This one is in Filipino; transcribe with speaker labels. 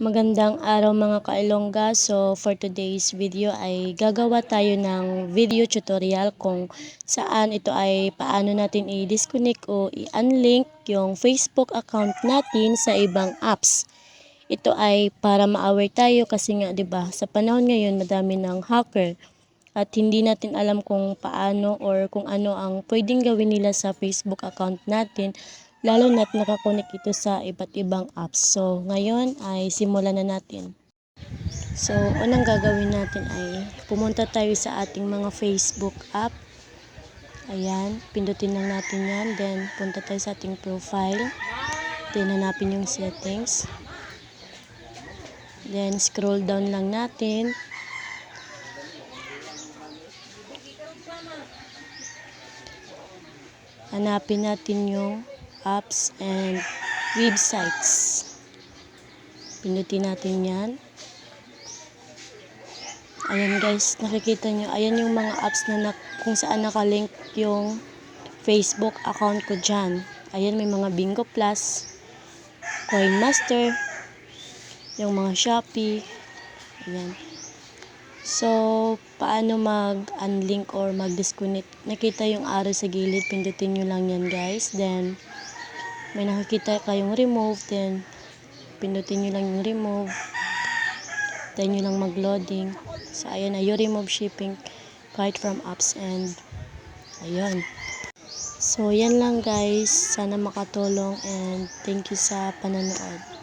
Speaker 1: Magandang araw mga kailongga. So for today's video ay gagawa tayo ng video tutorial kung saan ito ay paano natin i-disconnect o i-unlink yung Facebook account natin sa ibang apps. Ito ay para ma-aware tayo kasi nga 'di ba sa panahon ngayon madami ng hacker at hindi natin alam kung paano or kung ano ang pwedeng gawin nila sa Facebook account natin, lalo na't nakakonek ito sa iba't ibang apps. So, ngayon ay simulan na natin. So, unang gagawin natin ay pumunta tayo sa ating mga Facebook app. Ayan, pindutin lang natin yan. Then, punta tayo sa ating profile. Then, hanapin yung settings. Then, scroll down lang natin. Hanapin natin yung apps and websites. Pindutin natin yan. Ayan guys, nakikita nyo. Ayan yung mga apps na kung saan nakalink yung Facebook account ko dyan. Ayan, may mga Bingo Plus, Coin Master, yung mga Shopee. Ayan. So, paano mag-unlink or mag-disconnect? Nakita yung arrow sa gilid, pindutin nyo lang yan guys. Then, may nakikita kayong remove. Then, pindutin nyo lang yung remove. Then, nyo lang mag-loading. So, ayan na, you remove shipping cart from apps and ayun. So, yan lang guys. Sana makatulong and thank you sa panonood.